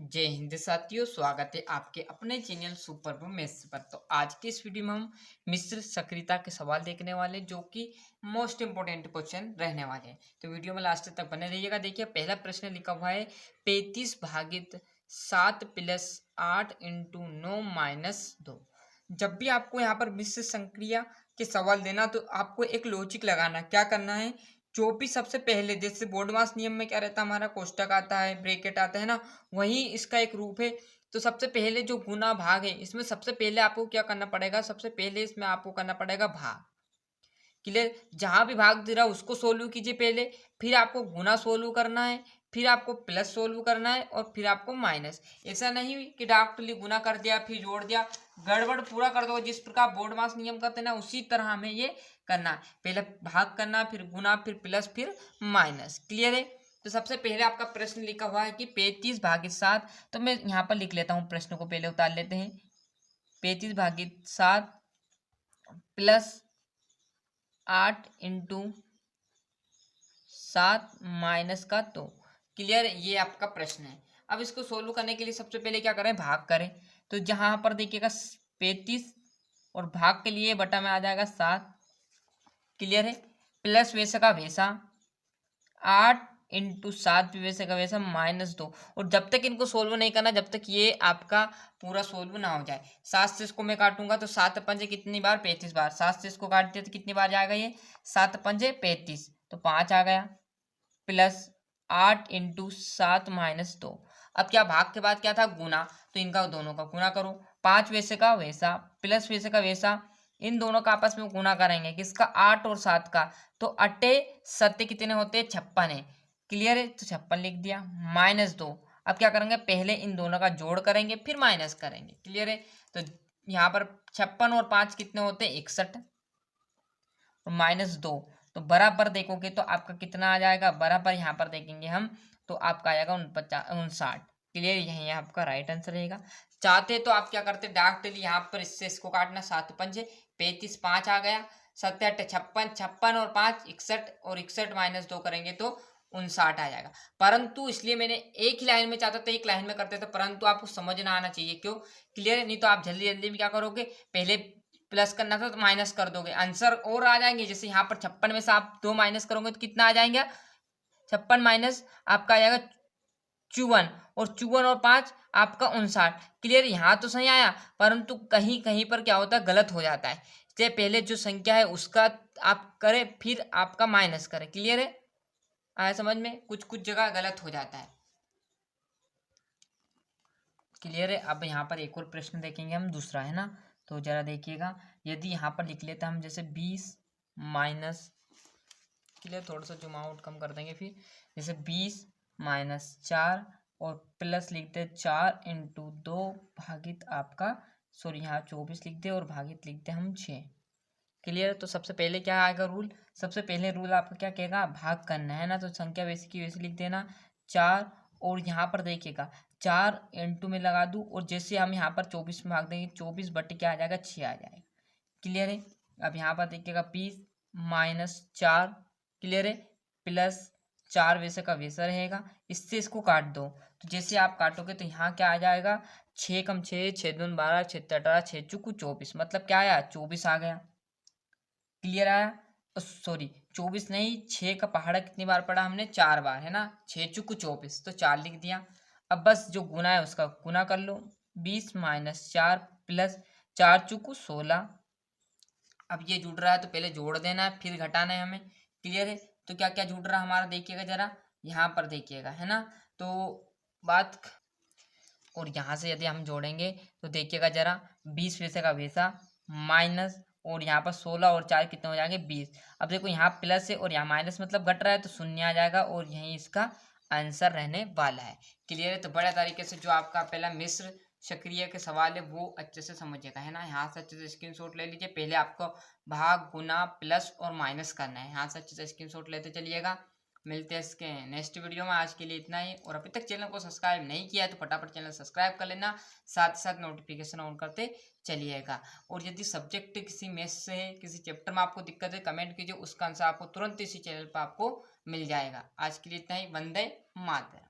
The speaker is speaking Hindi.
जय हिंद साथियों, स्वागत है आपके अपने चैनल सुपर मैथ्स पर। तो आज की इस वीडियो में हम मिश्र सक्रियता के सवाल देखने वाले जो कि मोस्ट इंपोर्टेंट क्वेश्चन रहने वाले हैं। तो वीडियो में लास्ट तक बने रहिएगा। देखिए, पहला प्रश्न लिखा हुआ है 35 भागित 7 प्लस 8 इंटू 9 माइनस 2। जब भी आपको यहाँ पर मिश्र संक्रिया के सवाल देना तो आपको एक लॉजिक लगाना, क्या करना है, जो भी सबसे पहले जैसे बोर्डमास नियम में क्या रहता है, हमारा कोष्टक आता है, ब्रैकेट आता है ना, वही इसका एक रूप है। तो सबसे पहले जो गुना भाग है, इसमें सबसे पहले आपको क्या करना पड़ेगा, सबसे पहले इसमें आपको करना पड़ेगा भाग। क्लियर। जहां भी भाग दे रहा है उसको सोल्व कीजिए पहले, फिर आपको गुना सोल्व करना है, फिर आपको प्लस सोल्व करना है और फिर आपको माइनस। ऐसा नहीं कि डायरेक्टली गुना कर दिया फिर जोड़ दिया, गड़बड़ पूरा कर दो। जिस प्रकार बोर्ड मास नियम करते हैं ना, उसी तरह हमें ये करना है। पहले भाग करना, फिर गुना, फिर प्लस, फिर माइनस। क्लियर है। तो सबसे पहले आपका प्रश्न लिखा हुआ है कि 35 भागित 7। तो मैं यहाँ पर लिख लेता हूँ, प्रश्न को पहले उतार लेते हैं। 35 भागित 7 प्लस 8 इंटू 7 माइनस का 2। क्लियर, ये आपका प्रश्न है। अब इसको सोल्व करने के लिए सबसे पहले क्या करें, भाग करें। तो जहां पर देखिएगा 35 और भाग के लिए बटा में आ जाएगा 7। क्लियर है। प्लस वैसे का वैसा 8 इंटू 7 भी वैसे का वैसा माइनस 2। और जब तक इनको सोल्व नहीं करना, जब तक ये आपका पूरा सोल्व ना हो जाए। 7 से इसको मैं काटूंगा तो 7 पंजे कितनी बार, 35 बार। 7 से इसको काट दिया तो कितनी बार जाएगा ये, 7 पंजे 35, तो 5 आ गया। Plus 8 into 7 minus 2। अब क्या, भाग के बाद क्या था, गुना, तो इनका दोनों का गुना करो। 5 वैसे का वैसा प्लस वैसे का वैसा, इन दोनों का आपस में गुना करेंगे, किसका, 8 और 7 का। तो अट्ठे सत्ते कितने होते हैं, 56 है। क्लियर है, तो 56 लिख दिया। माइनस 2। अब क्या करेंगे, पहले इन दोनों का जोड़ करेंगे फिर माइनस करेंगे। क्लियर है। तो यहाँ पर 56 और 5 कितने होते हैं, 61 और माइनस 2। तो बराबर देखोगे तो आपका कितना आ जाएगा, बराबर यहाँ पर देखेंगे हम तो आपका आएगा 59। क्लियर, यही आपका राइट आंसर रहेगा। चाहते तो आप क्या करते, डायरेक्टली यहाँ पर इससे इसको काटना, 7 पंजे 35, 5 आ गया, 7 8 56, 56 और 5 61, और 61 माइनस 2 करेंगे तो 59 आ जाएगा। परंतु इसलिए मैंने एक ही लाइन में चाहता था, एक लाइन में करते थे, परंतु आपको समझना आना चाहिए क्यों। क्लियर है, नहीं तो आप जल्दी जल्दी में क्या करोगे, पहले प्लस करना था तो माइनस कर दोगे, आंसर और आ जाएंगे। जैसे यहाँ पर 56 में से आप 2 माइनस करोगे तो कितना आ जाएंगे, 56 माइनस आपका आ जाएगा 54, और 54 और 5 आपका 59। क्लियर, यहाँ तो सही आया, परंतु कहीं कहीं पर क्या होता है, गलत हो जाता है। इसलिए पहले जो संख्या है उसका आप करें फिर आपका माइनस करें। क्लियर है, आया समझ में, कुछ कुछ जगह गलत हो जाता है। क्लियर है। अब यहाँ पर एक और प्रश्न देखेंगे हम, दूसरा है ना, तो जरा देखिएगा। यदि यहाँ पर लिख लेते हैं हम जैसे 20 माइनस, क्लियर, थोड़ा सा जूम आउट कम कर देंगे, फिर जैसे 20 माइनस 4 और प्लस लिखते 4 इंटू 2 भागित आपका, सॉरी यहाँ 24 लिखते और भागित लिखते हम 6। क्लियर। तो सबसे पहले क्या आएगा रूल, सबसे पहले रूल आपका क्या कहेगा, भाग करना है ना, तो संख्या वैसे की वैसे लिख देना 4। और यहाँ पर देखिएगा 4 इंटू में लगा दूँ, और जैसे हम यहाँ पर 24 में भाग देंगे, 24 बटे क्या आ जाएगा, 6 आ जाएगा। क्लियर है। अब यहाँ पर देखिएगा 20 माइनस 4, क्लियर है, प्लस 4 वैसे का वैसा रहेगा। इससे इसको काट दो, तो जैसे आप काटोगे तो यहाँ क्या आ जाएगा, 6 कम 6, 6 दूनी 12, 6 18, 6 चौको 24, मतलब क्या आया, 24 आ गया। क्लियर आया, सॉरी 24 नहीं, 6 का पहाड़ा कितनी बार पढ़ा हमने, 4 बार, है ना, 6 चौको 24, तो 4 लिख दिया। अब बस जो गुना है उसका गुना कर लो, 20 माइनस 4 प्लस 4 चौको 16। अब ये जुड़ रहा है तो पहले जोड़ देना है फिर घटाना है हमें। क्लियर है। तो क्या क्या जुड़ रहा है हमारा, देखिएगा जरा, यहाँ पर देखिएगा, है ना, तो बात, और यहाँ से यदि हम जोड़ेंगे तो देखिएगा जरा, 20 वैसे का वैसा माइनस, और यहाँ पर 16 और 4 कितने हो जाएंगे, 20। अब देखो यहाँ प्लस है और यहाँ माइनस, मतलब घट रहा है, तो शून्य आ जाएगा और यही इसका आंसर रहने वाला है। क्लियर है। तो बड़ा तरीके से जो आपका पहला मिश्र सक्रिय के सवाल है वो अच्छे से समझिएगा, है ना। यहाँ से अच्छे से स्क्रीनशॉट ले लीजिए, पहले आपको भाग गुना प्लस और माइनस करना है, यहाँ से अच्छे से स्क्रीनशॉट लेते चलिएगा। मिलते हैं इसके नेक्स्ट वीडियो में, आज के लिए इतना ही। और अभी तक चैनल को सब्सक्राइब नहीं किया है तो फटाफट चैनल सब्सक्राइब कर लेना, साथ ही साथ नोटिफिकेशन ऑन करते चलिएगा। और यदि सब्जेक्ट किसी मैथ से है, किसी चैप्टर में आपको दिक्कत है, कमेंट कीजिए, उसका आंसर आपको तुरंत इसी चैनल पर आपको मिल जाएगा। आज के लिए इतना ही। वंदे मातरम।